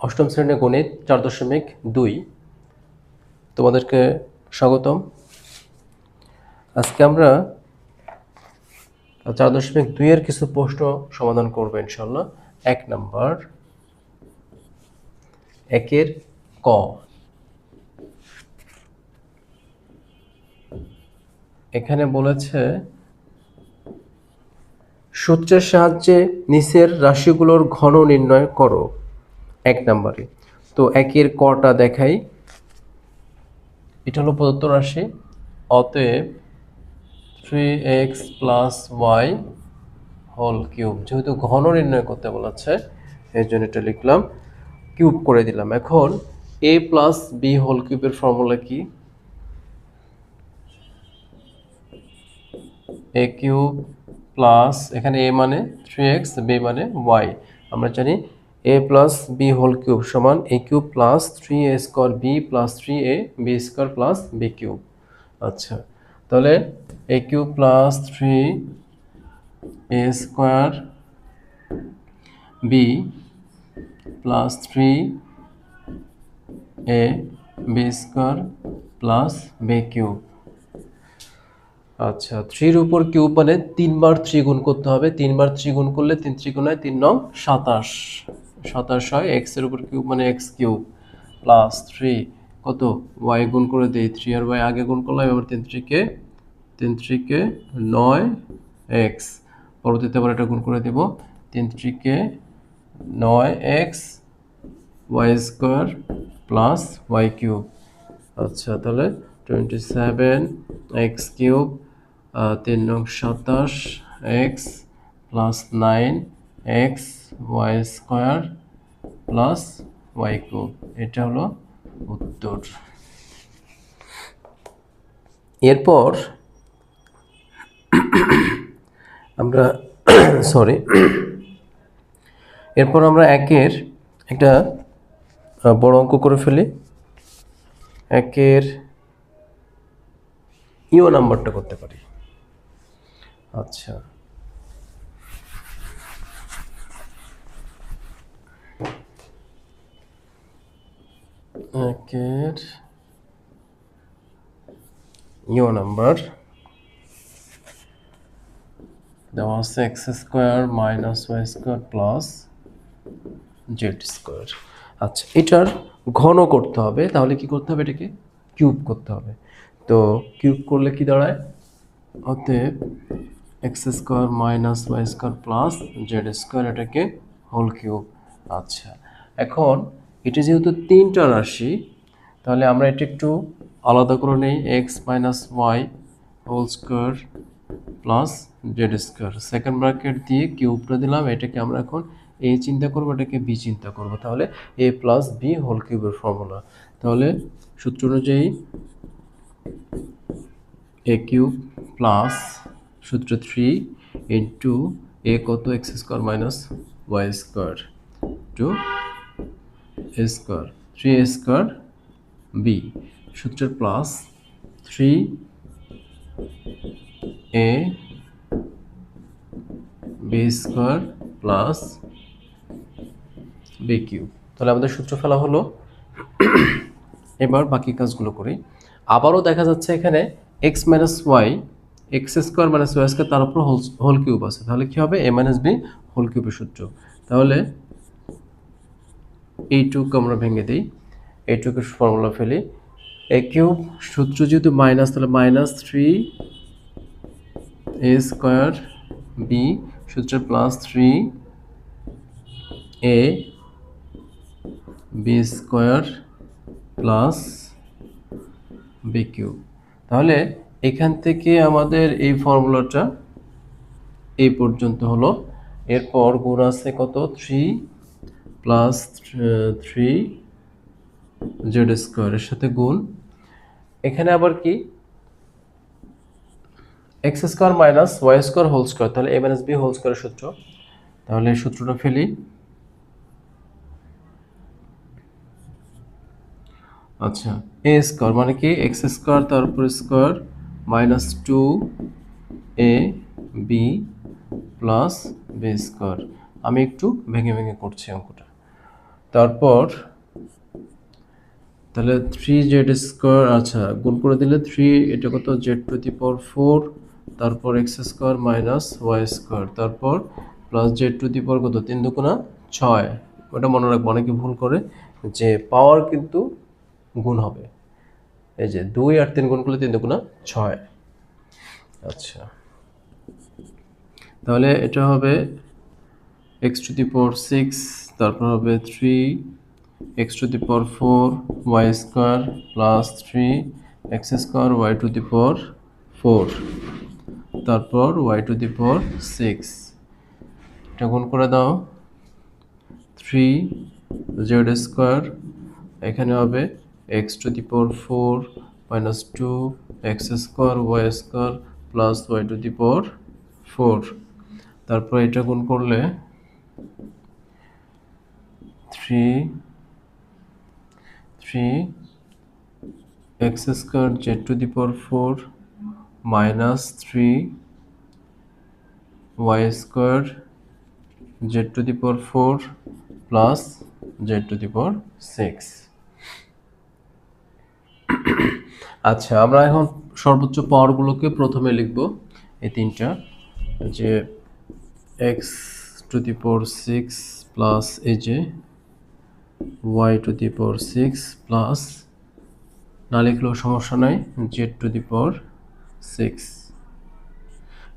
অষ্টম শ্রেণীর গণিত 4.2 তোমাদেরকে স্বাগতম। আজকে আমরা 4.2 এর কিছু প্রশ্ন সমাধান করব ইনশাআল্লাহ। 1 নাম্বার 1 এর ক। এখানে বলেছে সূত্রের সাহায্যে নিচের রাশিগুলোর ঘন নির্ণয় করো 1 নম্বরে। তো 1 এর কটা দেখাই। এটা হলো প্রদত্ত রাশি, অতএব 3x + y হোল কিউব। যেহেতু ঘন নির্ণয় করতে বলেছে এই জন্য এটা লিখলাম, কিউব করে দিলাম। এখন a + b হোল কিউবের ফর্মুলা কি? a কিউব প্লাস, এখানে a মানে 3x, b মানে y। আমরা জানি a + b হোল কিউব সমান a cube plus 3a square b plus 3a b square plus b cube. আচ্ছা, তাহলে a cube plus 3a square b plus 3a b square plus b cube. আচ্ছা, 3 এর উপর cube মানে 3 বার 3 গুণ করতে হবে। 3 বার 3 গুণ করলে 3 3 গুণ হয় 3 9 27, 27 হয়। x এর উপর কিউব মানে x কিউব প্লাস 3 কত y গুণ করে দেই, 3 আর y আগে গুণ করলাম, এবার 3 3 কে 9 x, পরবর্তীতে আবার এটা গুণ করে দেব, 3 3 কে 9 x y square plus y cube. আচ্ছা, তাহলে 27 x cube 3 9 27 x plus 9 x y square plus y cube. এটা হলো উত্তর। এরপর আমরা এরপর আমরা 1 এর একটা বড় অঙ্ক করে ফেলি। 1 এর ইও নাম্বারটা করতে পারি। আচ্ছা, একের ইও নাম্বার দেওয়া আছে x square minus Y square plus z square. আচ্ছা, এটার ঘন করতে হবে, তাহলে কি করতে হবে? এটাকে কিউব করতে হবে। তো কিউব করলে কি দাঁড়ায়? অতএব x square minus Y square plus z square, এটাকে হোল কিউব। আচ্ছা, এখন এটা যেহেতু 3টা রাশি, তাহলে আমরা এটা একটু আলাদা করে নেই। X minus y whole square plus z square, second bracket দিয়ে কিউবটা দিলাম। এটাকে আমরা এখন এ চিন্তা করবো, এটাকে বি চিন্তা করবো, তাহলে a প্লাস বি হোল কিউবের ফর্মুলা। তাহলে সূত্র অনুযায়ী a কিউব প্লাস সূত্র 3 ইন্টু a কত, X square minus Y square two A square 3a square B, সূত্রের plus 3a B square plus B cube. তাহলে আমাদের সূত্র ফেলা হলো। এবার বাকি কাজগুলো করি। আবারও দেখা যাচ্ছে এখানে x minus y, x square minus Y square, তার উপর হোল কিউব আছে, তাহলে কি হবে? এ মাইনাস বি হোল কিউবের সূত্র। তাহলে এইটুকু আমরা ভেঙে দিই, এইটুকুর ফর্মুলা ফেলি। এ কিউব সূত্র যেহেতু মাইনাস, তাহলে মাইনাস 3a স্কোয়ার বি, সূত্রে plus 3a B square plus B cube. তাহলে এখান থেকে আমাদের এই ফর্মুলাটা এই পর্যন্ত হলো। এরপর গুণ আছে কত? 3 প্লাস 3 জেড স্কোয়ারের সাথে গুণ। এখানে আবার কি? X square minus Y square whole square, তাহলে এ মাইনাস বি হোল স্কোয়ারের সূত্র। তাহলে সূত্রটা ফেলি। আচ্ছা, এ স্কোয়ার মানে কি? এক্স স্কোয়ার তার উপর square minus 2a b plus b square. আমি একটু ভেঙে ভেঙে করছি অঙ্কটা। তারপর তাহলে 3z স্কোয়ার, আচ্ছা গুণ করে দিলে 3 এটা কত z⁴, তারপর x square minus Y square, তারপর প্লাস z⁴ কত 3 দুগুণা 6। ওটা মনে রাখবো, অনেকে ভুল করে যে পাওয়ার কিন্তু গুণ হবে, এই যে 2 আর 3 গুণ করলে 3 দুগুণা 6। আচ্ছা তাহলে এটা হবে x⁴, তারপর হবে 3x⁴ y square plus 3x square y⁴, তারপর y⁴, এটা গুণ করে দাও 3z স্কোয়ার, এখানে হবে x⁴ minus 2x square y square plus y⁴, তারপর এটা গুণ করলে 3x square z⁴ minus 3y square z⁴ plus z⁴। আচ্ছা আমরা এখন সর্বোচ্চ পাওয়ারগুলোকে প্রথমে লিখব, এই তিনটা, যে x⁴ প্লাস এই যে y⁴ প্লাস, না লিখলেও সমস্যা নাই, z⁴,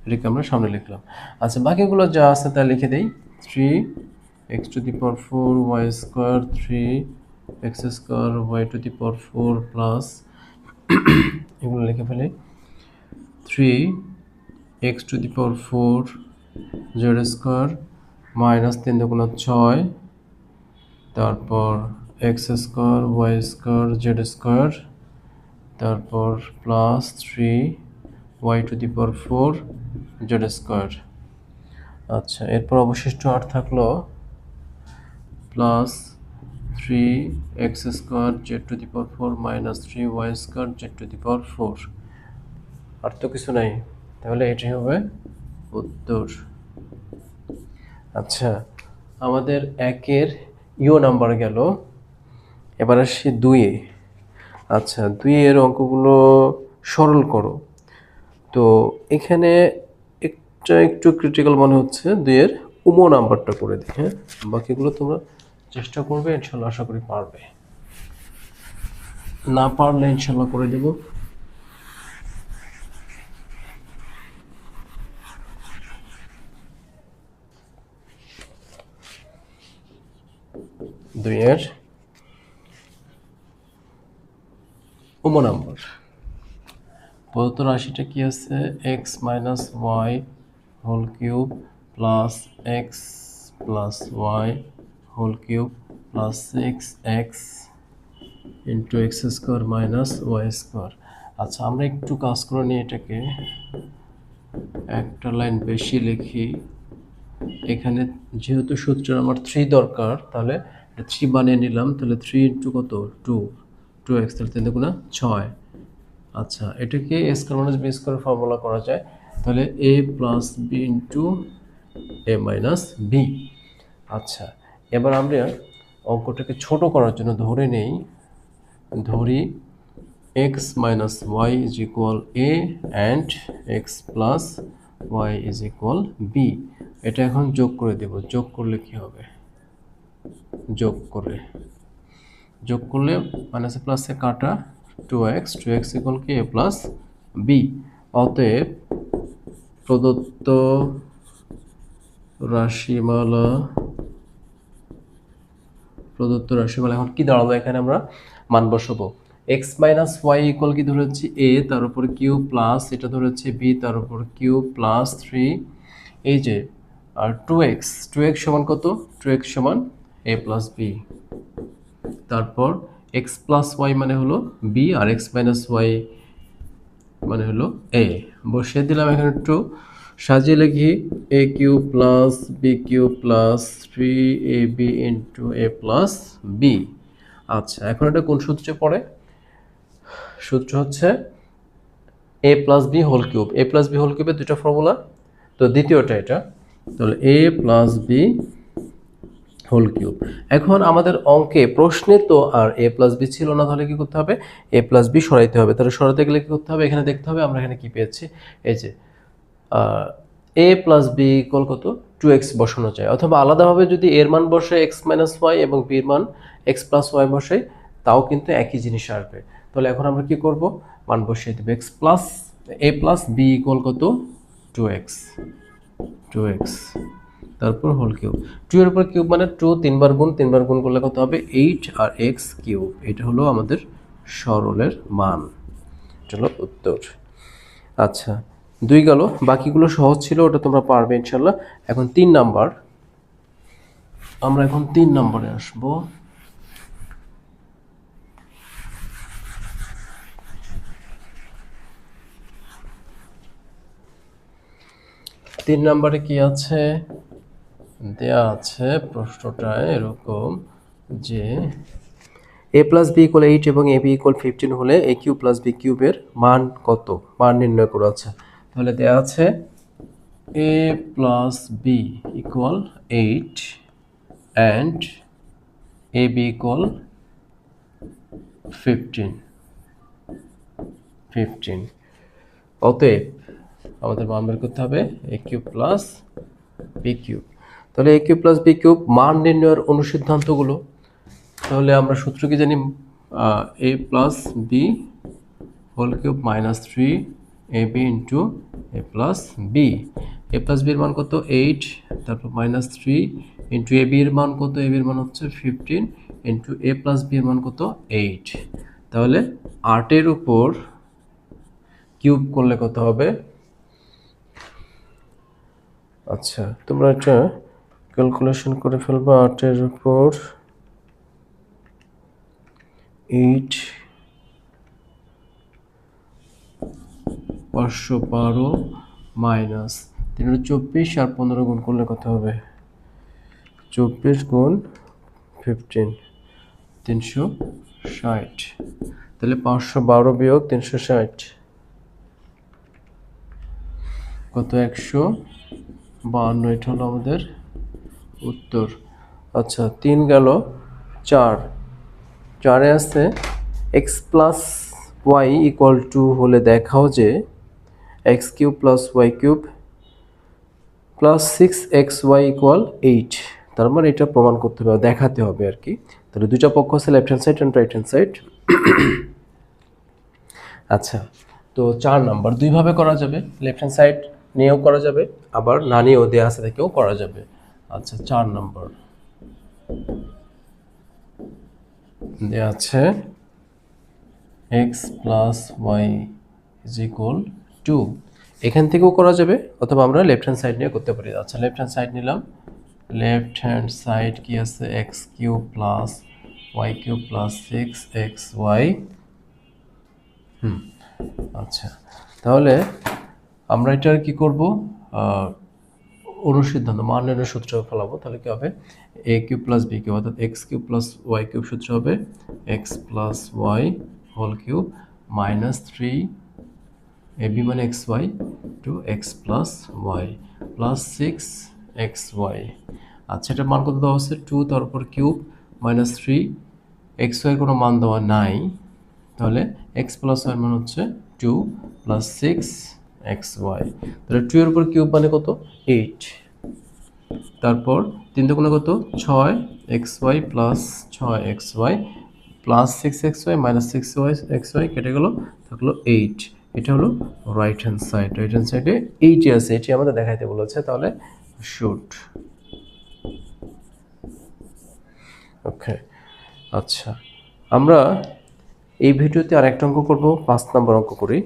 এটাকে আমরা সামনে লিখলাম। আচ্ছা বাকিগুলো যা আছে তা লিখে দেই, 3x⁴ y square 3x square y⁴ plus এগুলো লিখে ফেলি 3x⁴ z স্কোয়ার মাইনাস 3 দুগুণা 6, তারপর x square y square z square, তারপর প্লাস 3y⁴ z স্কোয়ার। আচ্ছা এরপর অবশিষ্ট আর থাকলো plus 3x square z⁴ minus 3y square z⁴, আর তো কিছু নাই, তাহলে এটাই হবে উত্তর। আচ্ছা আমাদের 1-এর ইউ নাম্বার গেল, এবার আসি 2-এ। আচ্ছা 2-এর অঙ্কগুলো সরল করো, তো এখানে একটা একটু ক্রিটিক্যাল মনে হচ্ছে, 2-এর উম নাম্বারটা করে দিই। হ্যাঁ বাকিগুলো তোমরা চেষ্টা করবে, ইনশাল্লাহ আশা করি পারবে, না পারলে ইনশাল্লাহ করে দেব। দুইয়ের উম নাম্বার প্রদত্ত রাশিটা কি আছে, x minus y whole cube plus x plus y whole cube plus 6x into x square minus Y square. আচ্ছা আমরা একটু কাজ করে নিই, এটাকে একটা লাইন বেশি লিখি। এখানে যেহেতু সূত্রের আমার 3 দরকার, তাহলে 3 বানিয়ে নিলাম, তাহলে 3 ইন্টু কত 2x, তাহলে 3 দুগুণা 6। আচ্ছা এটাকে a square minus b square formula করা যায়, তাহলে a plus b into a minus b. আচ্ছা এবার আমরা অঙ্কটাকে ছোট করার জন্য ধরি x minus y is equal a and x plus y is equal b. এটা এখন যোগ করে দেব, যোগ করলে কি হবে, যোগ করলে মাইনাসে প্লাসে কাটা 2x ইকুয়াল কি a প্লাস বি। অতএব প্রদত্ত রাশিমালা এখন কি দাঁড়াবো, এখানে আমরা মান বসাবো। x মাইনাস ওয়াই ইকুয়াল কি ধরেছি a, তার উপর কিউ প্লাস এটা ধরেছি b, তার উপর কিউ প্লাস 3 এই যে, আর 2x সমান কত, 2x সমান a প্লাস বি, তারপর x প্লাস ওয়াই মানে হলো b আর x মাইনাস ওয়াই মানে হলো a। বসিয়ে দিলাম, এখানে একটু সাজিয়ে লিখি a cube plus b cube প্লাস 3ab into a plus b. আচ্ছা এখন এটা কোন সূত্রে পড়ে, সূত্র হচ্ছে a plus B whole cube. a plus B whole কিউবের দুটো ফর্মুলা, তো দ্বিতীয়টা এটা, তাহলে a plus B whole cube. এখন আমাদের অঙ্কে প্রশ্নে তো আর এ প্লাস বি ছিল না, তাহলে কি করতে হবে? এ প্লাস বি সরাইতে হবে। তাহলে সরাতে গেলে কি করতে হবে? এখানে দেখতে হবে আমরা এখানে কি পেয়েছি। এই যে এ প্লাস বি ইকুয়াল কত? 2x বসানো যায়, অথবা আলাদাভাবে যদি এর মান বসে এক্স মাইনাস ওয়াই এবং বির মান এক্স প্লাস ওয়াই বসাই, তাও কিন্তু একই জিনিস আসবে। তাহলে এখন আমরা কি করব? মান বসিয়ে দেবো। এক্স প্লাস এ প্লাস বি ইকুয়াল কত? 2x, তারপর হোল কিউব। 2 এর উপর কিউব মানে 2 তিনবার গুণ করলে কত হবে? 8 আর x কিউব। এটা হলো আমাদের সরলের মান। এটা হলো উত্তর। আচ্ছা, 2 গেল, বাকিগুলো সহজ ছিল, ওটা তোমরা পারবে ইনশাল্লাহ। এখন 3 নাম্বার, আমরা এখন 3 নম্বরে আসব। 3 নম্বরে কি আছে? দেয়া আছে প্রশ্নটা এরকম যে এ প্লাস বি ইকুয়াল 8 এবং এ বি ইকুয়াল 15 হলে এ কিউব প্লাস বি কিউবের মান কত? মান নির্ণয় করা আছে। তাহলে দেয়া আছে A plus B equal 8 and A B equal 15। অতএব আমাদের মান বের করতে হবে এ কিউব প্লাস বি কিউব। তাহলে A cube plus B cube মান নির্ণয়ের অনুসিদ্ধান্তগুলো, তাহলে আমরা সূত্র কি জানি? A plus B whole cube minus 3 A B into A plus B. A plus বির মান কত? 8, তারপর মাইনাস 3 ইন্টু এ বির মান কত? এ বির মান হচ্ছে 15 ইন্টু এ প্লাস বির মান কত? 8। তাহলে 8-এর উপর কিউব করলে কত হবে? আচ্ছা, তোমরা এটা ক্যালকুলেশন করে ফেলবা। 8-এর উপর 8 512 মাইনাস 324 আর 15 গুণ করলে কত হবে? 24 গুণ 15 360। তাহলে 512 বিয়োগ 360 কত? 152। এটা হলো আমাদের উত্তর। আচ্ছা, 3 গেল। 4-এ আছে x plus y equal two হলে দেখাও যে x cube plus y cube plus 6xy equal 8। তার মানে এটা প্রমাণ করতে হবে, দেখাতে হবে আর কি। তাহলে দুইটা পক্ষ আছে, left hand side and right hand side. আচ্ছা, তো 4 নাম্বার দুইভাবে করা যাবে, লেফট হ্যান্ড সাইড নিয়েও করা যাবে, আবার না নিয়েও দেয়া আছে থেকেও করা যাবে। আচ্ছা, 4 নাম্বার দেয়া আছে x plus y is equal 2। এখান থেকেও করা যাবে, অথবা আমরা লেফট হ্যান্ড সাইড নিয়ে করতে পারি। আচ্ছা, লেফট হ্যান্ড সাইড নিলাম। লেফট হ্যান্ড সাইড কি আছে? X cube plus y cube plus 6xy। আচ্ছা, তাহলে আমরা এটার কি করব? অনুসিদ্ধান্ত মান নির্ণয়ের সূত্র ফেলাবো। তাহলে কি হবে? এ কিউব প্লাস বি কিউব, অর্থাৎ x cube plus y cube সূত্র হবে x plus y whole cube minus 3 এ বি মানে x y to x plus y plus 6xy। আচ্ছা, এটার মান কত দেওয়া আছে? 2, তারপর কিউব মাইনাস 3 এক্স ওয়াই কোনো মান দেওয়া নাই, তাহলে এক্স প্লাস ওয়াই মান হচ্ছে 2 প্লাস 6xy। তাহলে 2 এর উপর কিউব মানে কত? 8, তারপর 3 দুগুণে কত? 6xy plus 6xy plus 6xy minus 6xy কেটে গেল, থাকলো 8। এটা হলো right hand side. Right hand সাইডে 8 আছে, এটি আমাদের দেখাইতে বলেছে, তাহলে শুট। ওকে, আচ্ছা, আমরা এই ভিডিওতে আরেকটা অঙ্ক করব, 5 নম্বর অঙ্ক করি।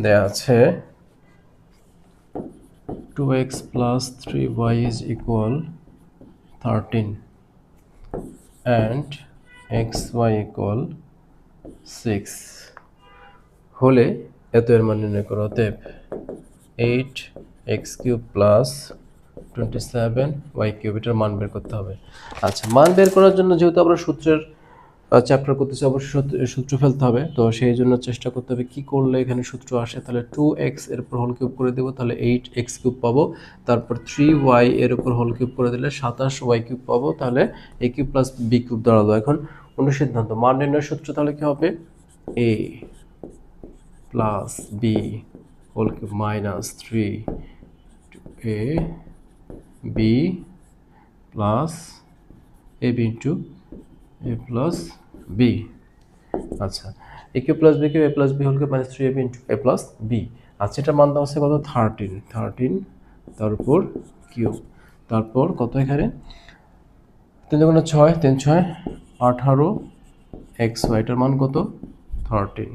দেয়া আছে 2x plus 3y is equal 13 and xy equal 6 হলে এত এর মান নির্ণয় করো। অতএব 8x³ plus 27y³ এটার মান বের করতে হবে। আচ্ছা, মান বের করার জন্য যেহেতু আমরা সূত্রের চ্যাপ্টার করতেছি, অবশ্যই সূত্র ফেলতে হবে। তো সেই জন্য চেষ্টা করতে হবে কি করলে এখানে সূত্র আসে। তাহলে 2x এর উপর হোল কিউব করে দেবো, তাহলে 8x³ পাবো। তারপর 3y এর উপর হোল কিউব করে দিলে 27y³ পাবো, তাহলে a³ প্লাস b³ দাঁড়ালো। এখন অনুসিদ্ধান্ত মান নির্ণয়ের সূত্র তাহলে কি হবে, a plus b whole cube minus 3a b plus ab into a plus b। আচ্ছা, a cube plus b cube a plus b whole cube minus 3ab into a plus b। আচ্ছা, এটার মান দেওয়া আছে কত, 13, তার উপর কিউব, তারপর কত এখানে 3 দুগুণে 6, 3 6 18 xy, এটার মান কত 13।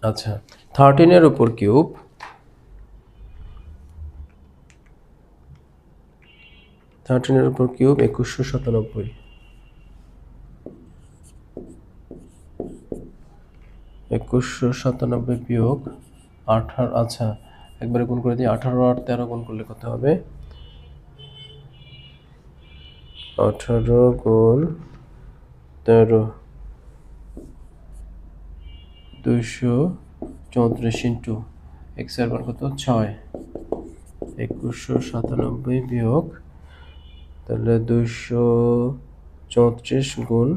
আচ্ছা, 13 এর উপর কিউব, 13 এর উপর কিউব 2197, 2197 বিয়োগ 18। আচ্ছা, একবারে গুণ করে দিই, 18 আর 13 গুণ করলে কত হবে, 18 গুণ 13 234 ইন্টু x এর মান কত 6, 2197 বিয়োগ তাহলে 234 গুণ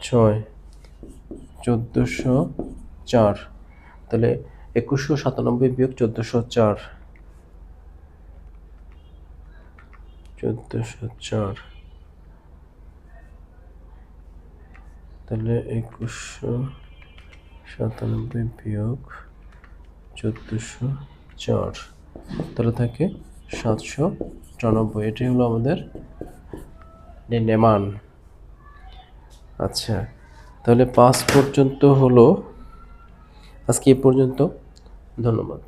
6 1404, তাহলে 2197 বিয়োগ 1404, তাহলে 2197 বিয়োগ 1404, তাহলে থাকে 794। এটাই হলো আমাদের নির্ণয় মান। আচ্ছা, তাহলে 5 পর্যন্ত হলো, আজকে এই পর্যন্ত, ধন্যবাদ।